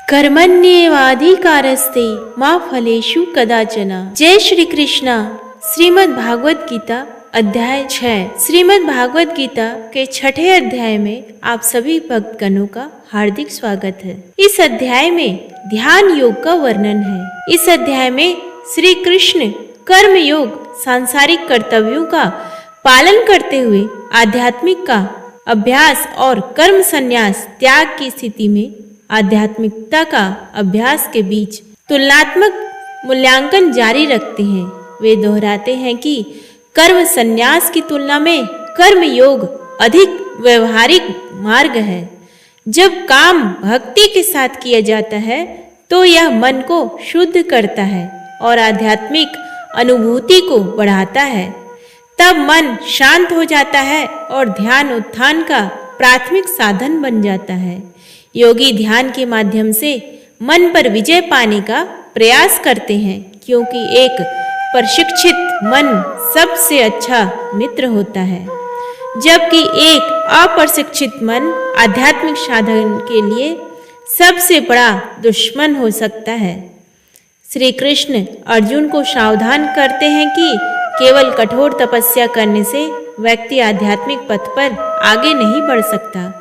कर्मण्येवाधिकारस्ते मा फलेषु कदाचन। जय श्री कृष्णा। श्रीमद् भागवत गीता अध्याय 6। श्रीमद् भागवत गीता के 6ठे अध्याय में आप सभी भक्तगणों का हार्दिक स्वागत है। इस अध्याय में ध्यान योग का वर्णन है। इस अध्याय में श्री कृष्ण कर्म योग सांसारिक कर्तव्यों का पालन करते हुए आध्यात्मिक का अभ्यास और कर्म संन्यास त्याग की स्थिति में आध्यात्मिकता का अभ्यास के बीच तुलनात्मक मूल्यांकन जारी रखते हैं। वे दोहराते हैं कि कर्म संन्यास की तुलना में कर्म योग अधिक व्यवहारिक मार्ग है। जब काम भक्ति के साथ किया जाता है तो यह मन को शुद्ध करता है और आध्यात्मिक अनुभूति को बढ़ाता है। तब मन शांत हो जाता है और ध्यान उत्थान का प्राथमिक साधन बन जाता है। योगी ध्यान के माध्यम से मन पर विजय पाने का प्रयास करते हैं, क्योंकि एक प्रशिक्षित मन सबसे अच्छा मित्र होता है, जबकि एक अप्रशिक्षित मन आध्यात्मिक साधन के लिए सबसे बड़ा दुश्मन हो सकता है। श्री कृष्ण अर्जुन को सावधान करते हैं कि केवल कठोर तपस्या करने से व्यक्ति आध्यात्मिक पथ पर आगे नहीं बढ़ सकता।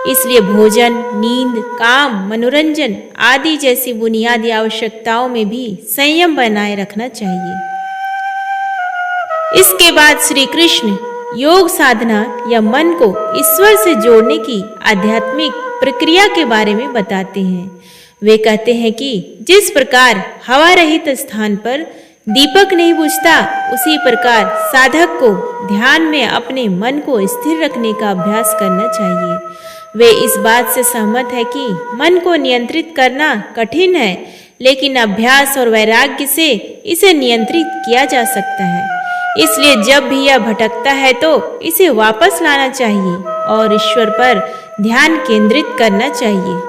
इसलिए भोजन, नींद, काम, मनोरंजन आदि जैसी बुनियादी आवश्यकताओं में भी संयम बनाए रखना चाहिए। इसके बाद श्री कृष्ण योग साधना या मन को ईश्वर से जोड़ने की आध्यात्मिक प्रक्रिया के बारे में बताते हैं। वे कहते हैं कि जिस प्रकार हवा रहित स्थान पर दीपक नहीं बुझता, उसी प्रकार साधक को ध्यान में अपने मन को स्थिर रखने का अभ्यास करना चाहिए। वे इस बात से सहमत है कि मन को नियंत्रित करना कठिन है, लेकिन अभ्यास और वैराग्य से इसे नियंत्रित किया जा सकता है। इसलिए जब भी यह भटकता है तो इसे वापस लाना चाहिए और ईश्वर पर ध्यान केंद्रित करना चाहिए।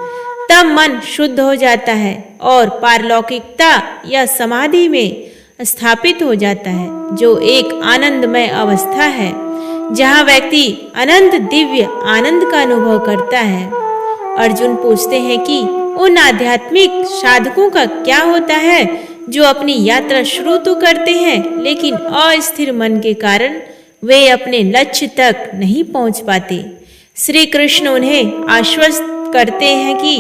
तब मन शुद्ध हो जाता है और पारलौकिकता या समाधि में स्थापित हो जाता है, जो एक आनंदमय अवस्था है जहाँ व्यक्ति अनंत दिव्य आनंद का अनुभव करता है। अर्जुन पूछते हैं कि उन आध्यात्मिक साधकों का क्या होता है जो अपनी यात्रा शुरू तो करते हैं, लेकिन अस्थिर मन के कारण वे अपने लक्ष्य तक नहीं पहुंच पाते। श्री कृष्ण उन्हें आश्वस्त करते हैं कि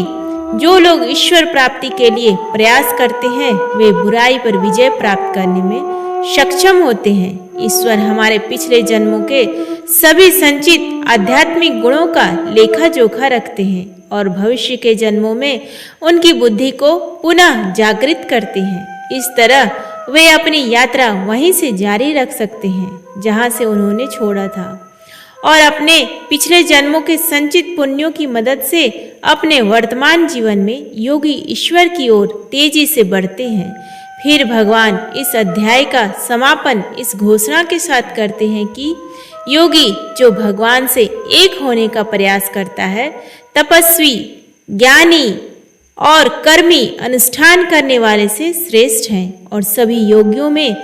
जो लोग ईश्वर प्राप्ति के लिए प्रयास करते हैं वे बुराई पर विजय प्राप्त करने में सक्षम होते हैं। ईश्वर हमारे पिछले जन्मों के सभी संचित आध्यात्मिक गुणों का लेखा जोखा रखते हैं और भविष्य के जन्मों में उनकी बुद्धि को पुनः जागृत करते हैं। इस तरह वे अपनी यात्रा वहीं से जारी रख सकते हैं जहां से उन्होंने छोड़ा था और अपने पिछले जन्मों के संचित पुण्यों की मदद से अपने वर्तमान जीवन में योगी ईश्वर की ओर तेजी से बढ़ते हैं। फिर भगवान इस अध्याय का समापन इस घोषणा के साथ करते हैं कि योगी जो भगवान से एक होने का प्रयास करता है, तपस्वी, ज्ञानी और कर्मी अनुष्ठान करने वाले से श्रेष्ठ हैं और सभी योगियों में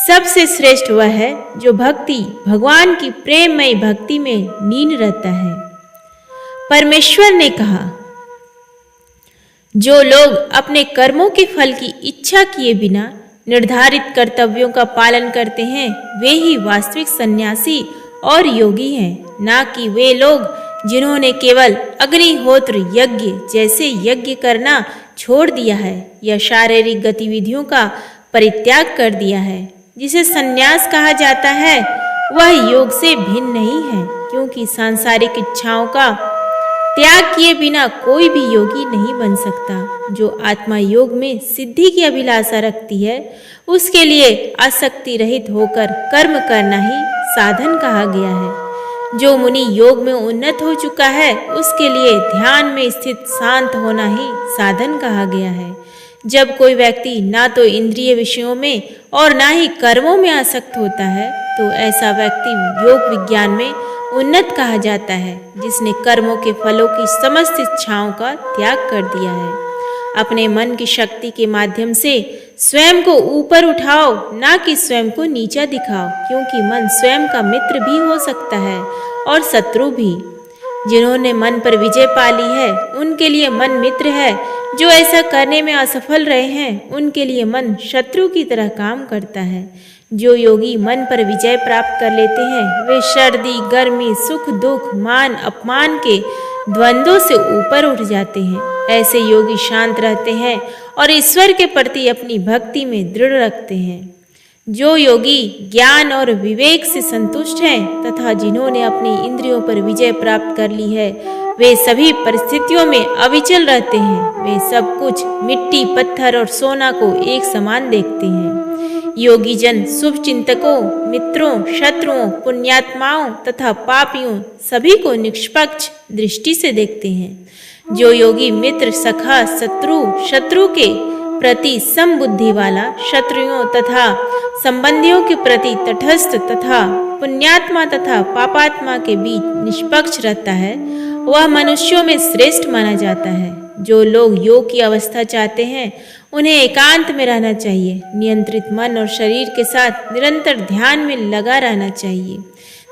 सबसे श्रेष्ठ वह है जो भगवान की प्रेममय भक्ति में लीन रहता है। परमेश्वर ने कहा, जो लोग अपने कर्मों के फल की इच्छा किए बिना निर्धारित कर्तव्यों का पालन करते हैं वे ही वास्तविक सन्यासी और योगी हैं, ना कि वे लोग जिन्होंने केवल अग्निहोत्र यज्ञ जैसे यज्ञ करना छोड़ दिया है या शारीरिक गतिविधियों का परित्याग कर दिया है। जिसे सन्यास कहा जाता है वह योग से भिन्न नहीं है, क्योंकि सांसारिक इच्छाओं का त्याग किए बिना कोई भी योगी नहीं बन सकता। जो आत्मा योग में सिद्धि की अभिलाषा रखती है उसके लिए आसक्ति रहित होकर कर्म करना ही साधन कहा गया है। जो मुनि योग में उन्नत हो चुका है उसके लिए ध्यान में स्थित शांत होना ही साधन कहा गया है। जब कोई व्यक्ति ना तो इंद्रिय विषयों में और ना ही कर्मों में आसक्त होता है तो ऐसा व्यक्ति योग विज्ञान में उन्नत कहा जाता है, जिसने कर्मों के फलों की समस्त इच्छाओं का त्याग कर दिया है। अपने मन की शक्ति के माध्यम से स्वयं को ऊपर उठाओ, ना कि स्वयं को नीचा दिखाओ, क्योंकि मन स्वयं का मित्र भी हो सकता है और शत्रु भी। जिन्होंने मन पर विजय पा ली है उनके लिए मन मित्र है। जो ऐसा करने में असफल रहे हैं उनके लिए मन शत्रु की तरह काम करता है। जो योगी मन पर विजय प्राप्त कर लेते हैं वे सर्दी, गर्मी, सुख, दुख, मान, अपमान के द्वंद्वों से ऊपर उठ जाते हैं। ऐसे योगी शांत रहते हैं और ईश्वर के प्रति अपनी भक्ति में दृढ़ रखते हैं। जो योगी ज्ञान और विवेक से संतुष्ट हैं तथा जिन्होंने अपनी इंद्रियों पर विजय प्राप्त कर ली है वे सभी परिस्थितियों में अविचल रहते हैं। वे सब कुछ मिट्टी, पत्थर और सोना को एक समान देखते हैं। योगी जन शुभ चिंतकों, मित्रों, शत्रुओं, पुण्यात्माओं तथा पापियों सभी को निष्पक्ष दृष्टि से देखते हैं। जो योगी मित्र, सखा, शत्रु के प्रति समबुद्धि वाला, शत्रुओं तथा संबंधियों के प्रति तटस्थ तथा पुण्यात्मा तथा पापात्मा के बीच निष्पक्ष रहता है वह मनुष्यों में श्रेष्ठ माना जाता है। जो लोग योग की अवस्था चाहते हैं उन्हें एकांत में रहना चाहिए, नियंत्रित मन और शरीर के साथ निरंतर ध्यान में लगा रहना चाहिए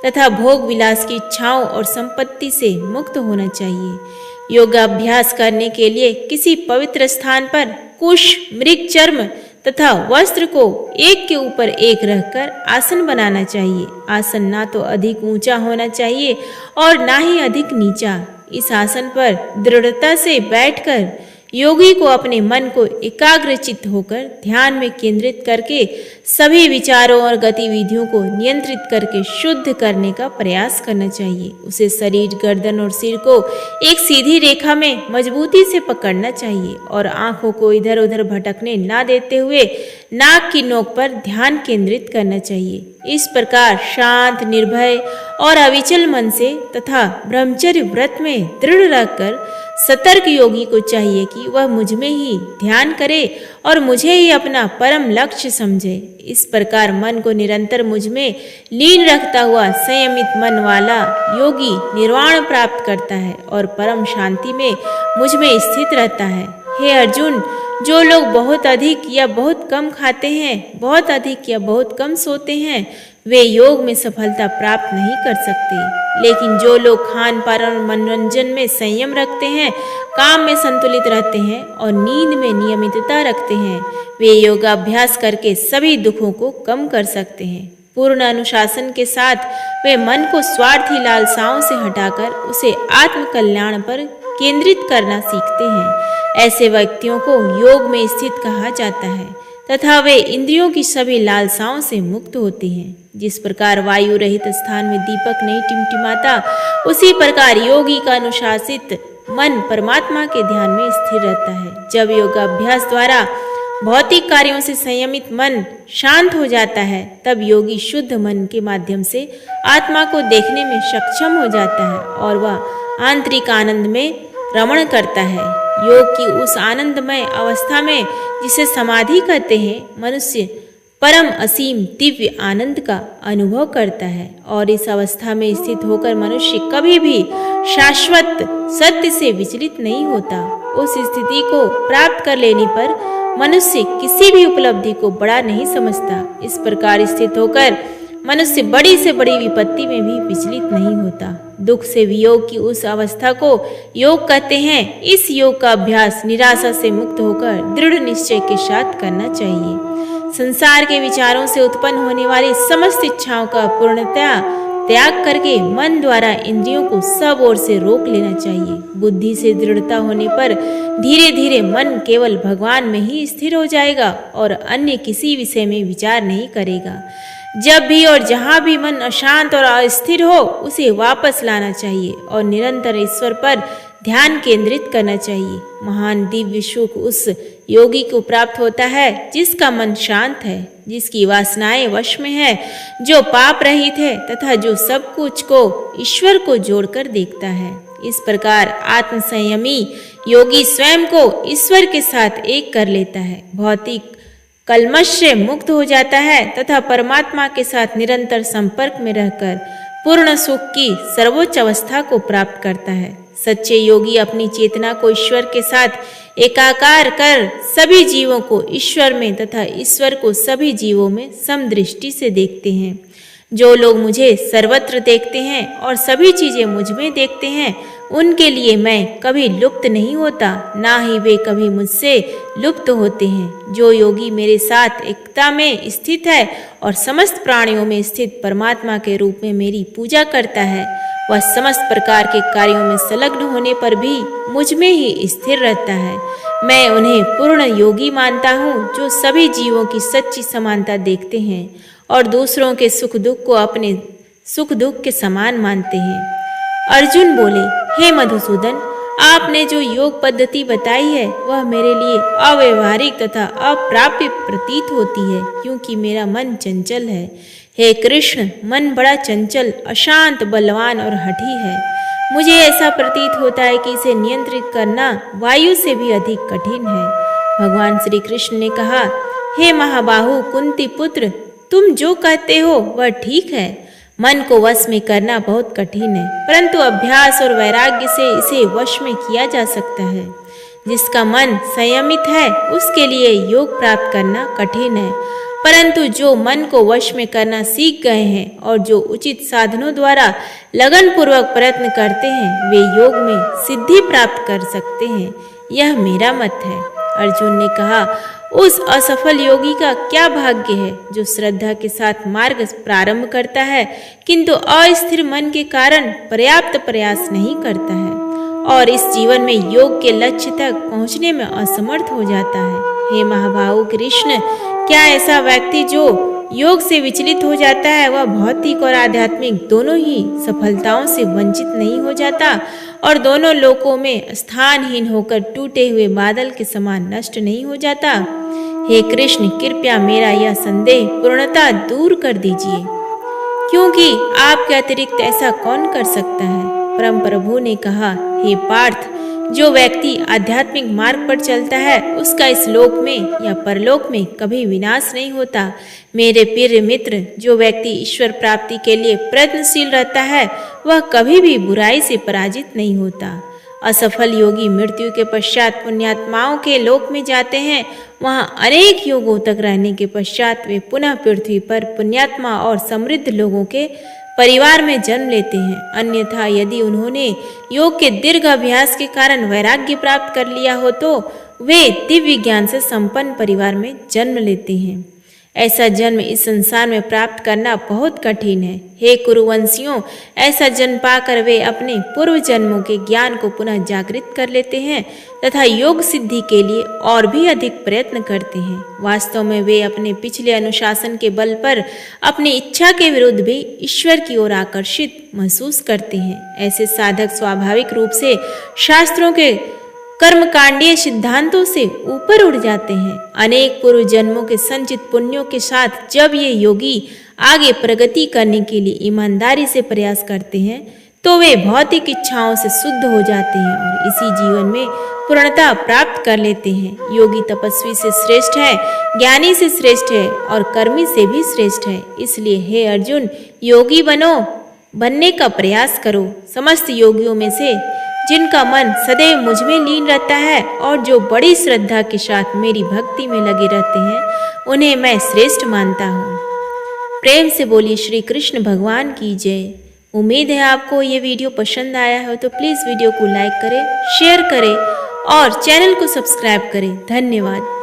तथा भोग विलास की इच्छाओं और संपत्ति से मुक्त होना चाहिए। योगाभ्यास करने के लिए किसी पवित्र स्थान पर कुश, मृग चर्म तथा वस्त्र को एक के ऊपर एक रखकर आसन बनाना चाहिए। आसन ना तो अधिक ऊंचा होना चाहिए और ना ही अधिक नीचा। इस आसन पर दृढ़ता से बैठकर योगी को अपने मन को एकाग्रचित्त होकर ध्यान में केंद्रित करके सभी विचारों और गतिविधियों को नियंत्रित करके शुद्ध करने का प्रयास करना चाहिए। उसे शरीर, गर्दन और सिर को एक सीधी रेखा में मजबूती से पकड़ना चाहिए और आंखों को इधर उधर भटकने ना देते हुए नाक की नोक पर ध्यान केंद्रित करना चाहिए। इस प्रकार शांत, निर्भय और अविचल मन से तथा ब्रह्मचर्य व्रत में दृढ़ रहकर सतर्क योगी को चाहिए कि वह मुझ में ही ध्यान करे और मुझे ही अपना परम लक्ष्य समझे। इस प्रकार मन को निरंतर मुझ में लीन रखता हुआ संयमित मन वाला योगी निर्वाण प्राप्त करता है और परम शांति में मुझ में स्थित रहता है। हे अर्जुन, जो लोग बहुत अधिक या बहुत कम खाते हैं, बहुत अधिक या बहुत कम सोते हैं, वे योग में सफलता प्राप्त नहीं कर सकते। लेकिन जो लोग खान पान और मनोरंजन में संयम रखते हैं, काम में संतुलित रहते हैं और नींद में नियमितता रखते हैं, वे योगाभ्यास करके सभी दुखों को कम कर सकते हैं। पूर्ण अनुशासन के साथ वे मन को स्वार्थी लालसाओं से हटाकर उसे आत्म कल्याण पर केंद्रित करना सीखते हैं। ऐसे व्यक्तियों को योग में स्थित कहा जाता है तथा वे इंद्रियों की सभी लालसाओं से मुक्त होते हैं। जिस प्रकार वायु रहित स्थान में दीपक नहीं टिमटिमाता, उसी प्रकार योगी का अनुशासित मन परमात्मा के ध्यान में स्थिर रहता है। जब योगाभ्यास द्वारा भौतिक कार्यों से संयमित मन शांत हो जाता है, तब योगी शुद्ध मन के माध्यम से आत्मा को देखने में सक्षम हो जाता है और वह आंतरिक आनंद में रमण करता है। योग की उस आनंदमय अवस्था में जिसे समाधि कहते हैं, मनुष्य परम असीम दिव्य आनंद का अनुभव करता है और इस अवस्था में स्थित होकर मनुष्य कभी भी शाश्वत सत्य से विचलित नहीं होता। उस स्थिति को प्राप्त कर लेने पर मनुष्य किसी भी उपलब्धि को बड़ा नहीं समझता। इस प्रकार स्थित होकर मनुष्य बड़ी से बड़ी विपत्ति में भी विचलित नहीं होता। दुख से वियोग की उस अवस्था को योग कहते हैं। इस योग का अभ्यास निराशा से मुक्त होकर दृढ़ निश्चय के साथ करना चाहिए। संसार के विचारों से उत्पन्न होने वाली समस्त इच्छाओं का पूर्णतया त्याग करके मन द्वारा इंद्रियों को सब ओर से रोक लेना चाहिए। बुद्धि से दृढ़ता होने पर धीरे धीरे मन केवल भगवान में ही स्थिर हो जाएगा और अन्य किसी विषय में विचार नहीं करेगा। जब भी और जहाँ भी मन अशांत और अस्थिर हो, उसे वापस लाना चाहिए और निरंतर ईश्वर पर ध्यान केंद्रित करना चाहिए। महान दिव्य सुख उस योगी को प्राप्त होता है जिसका मन शांत है, जिसकी वासनाएं वश में है, जो पाप रहित है तथा जो सब कुछ को ईश्वर को जोड़कर देखता है। इस प्रकार आत्म संयमी योगी स्वयं को ईश्वर के साथ एक कर लेता है, भौतिक कल्मश से मुक्त हो जाता है तथा परमात्मा के साथ निरंतर संपर्क में रहकर पूर्ण सुख की सर्वोच्च अवस्था को प्राप्त करता है। सच्चे योगी अपनी चेतना को ईश्वर के साथ एकाकार कर सभी जीवों को ईश्वर में तथा ईश्वर को सभी जीवों में समदृष्टि से देखते हैं। जो लोग मुझे सर्वत्र देखते हैं और सभी चीजें मुझ में देखते हैं, उनके लिए मैं कभी लुप्त नहीं होता, ना ही वे कभी मुझसे लुप्त होते हैं। जो योगी मेरे साथ एकता में स्थित है और समस्त प्राणियों में स्थित परमात्मा के रूप में मेरी पूजा करता है, वह समस्त प्रकार के कार्यों में संलग्न होने पर भी मुझ में ही स्थिर रहता है। मैं उन्हें पूर्ण योगी मानता हूँ, जो सभी जीवों की सच्ची समानता देखते हैं और दूसरों के सुख दुख को अपने सुख दुख के समान मानते हैं। अर्जुन बोले, हे मधुसूदन, आपने जो योग पद्धति बताई है वह मेरे लिए अव्यवहारिक तथा अप्राप्य प्रतीत होती है, क्योंकि मेरा मन चंचल है। हे कृष्ण, मन बड़ा चंचल, अशांत, बलवान और हठी है। मुझे ऐसा प्रतीत होता है कि इसे नियंत्रित करना वायु से भी अधिक कठिन है। भगवान श्री कृष्ण ने कहा, हे महाबाहु कुंती पुत्र, तुम जो कहते हो वह ठीक है। मन को वश में करना बहुत कठिन है, परंतु अभ्यास और वैराग्य से इसे वश में किया जा सकता है। जिसका मन संयमित है उसके लिए योग प्राप्त करना कठिन है, परंतु जो मन को वश में करना सीख गए हैं और जो उचित साधनों द्वारा लगन पूर्वक प्रयत्न करते हैं, वे योग में सिद्धि प्राप्त कर सकते हैं। यह मेरा मत है। अर्जुन ने कहा, उस असफल योगी का क्या भाग्य है जो श्रद्धा के साथ मार्ग प्रारंभ करता है, किंतु अस्थिर मन के कारण पर्याप्त प्रयास नहीं करता है और इस जीवन में योग के लक्ष्य तक पहुंचने में असमर्थ हो जाता है। हे महाबाहु कृष्ण, क्या ऐसा व्यक्ति जो योग से विचलित हो जाता है, वह भौतिक और आध्यात्मिक दोनों ही सफलताओं से वंचित नहीं हो जाता और दोनों लोकों में स्थानहीन होकर टूटे हुए बादल के समान नष्ट नहीं हो जाता? हे कृष्ण, कृपया मेरा यह संदेह पूर्णतः दूर कर दीजिए, क्योंकि आपके अतिरिक्त ऐसा कौन कर सकता है? परम प्रभु ने कहा, हे पार्थ, जो व्यक्ति आध्यात्मिक मार्ग पर चलता है उसका इस लोक में या परलोक में कभी विनाश नहीं होता। मेरे प्रिय मित्र, जो व्यक्ति ईश्वर प्राप्ति के लिए प्रयत्नशील रहता है वह कभी भी बुराई से पराजित नहीं होता। असफल योगी मृत्यु के पश्चात पुण्यात्माओं के लोक में जाते हैं। वहाँ अनेक युगों तक रहने के पश्चात वे पुनः पृथ्वी पर पुण्यात्मा और समृद्ध लोगों के परिवार में जन्म लेते हैं। अन्यथा यदि उन्होंने योग के दीर्घ अभ्यास के कारण वैराग्य प्राप्त कर लिया हो तो वे दिव्य ज्ञान से संपन्न परिवार में जन्म लेते हैं। ऐसा जन्म इस संसार में प्राप्त करना बहुत कठिन है। हे कुरुवंशियों, ऐसा जन्म पाकर वे अपने पूर्व जन्मों के ज्ञान को पुनः जागृत कर लेते हैं तथा योग सिद्धि के लिए और भी अधिक प्रयत्न करते हैं। वास्तव में वे अपने पिछले अनुशासन के बल पर अपनी इच्छा के विरुद्ध भी ईश्वर की ओर आकर्षित महसूस करते हैं। ऐसे साधक स्वाभाविक रूप से शास्त्रों के कर्मकांडीय सिद्धांतों से ऊपर उड़ जाते हैं। अनेक पूर्व जन्मों के संचित पुण्यों के साथ जब ये योगी आगे प्रगति करने के लिए ईमानदारी से प्रयास करते हैं तो वे भौतिक इच्छाओं से शुद्ध हो जाते हैं और इसी जीवन में पूर्णता प्राप्त कर लेते हैं। योगी तपस्वी से श्रेष्ठ है, ज्ञानी से श्रेष्ठ है और कर्मी से भी श्रेष्ठ है। इसलिए हे अर्जुन, योगी बनने का प्रयास करो। समस्त योगियों में से जिनका मन सदैव मुझ में लीन रहता है और जो बड़ी श्रद्धा के साथ मेरी भक्ति में लगे रहते हैं, उन्हें मैं श्रेष्ठ मानता हूँ। प्रेम से बोलिए श्री कृष्ण भगवान की जय। उम्मीद है आपको ये वीडियो पसंद आया हो तो प्लीज़ वीडियो को लाइक करें, शेयर करें और चैनल को सब्सक्राइब करें। धन्यवाद।